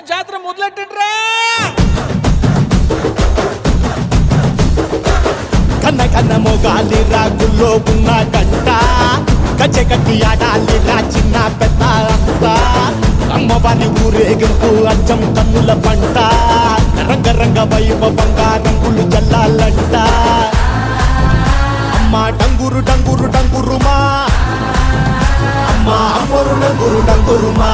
జాతర మొదలెట్టండిరా. కన్న కన్న మొగాలి రాగుల్లో ఉన్న గంట గజ్జె కట్టి ఆడాలిరా చిన్న పెద్ద అంతా. అమ్మవారి ఊరేగింపు అచ్చం కన్నుల పంట రంగరంగ వైభవంగా రంగులు జల్లాలంట. అమ్మ డంగురు డంగురు డంగురుమా, అమ్మ అమ్మరు డంగురు డంగురుమా.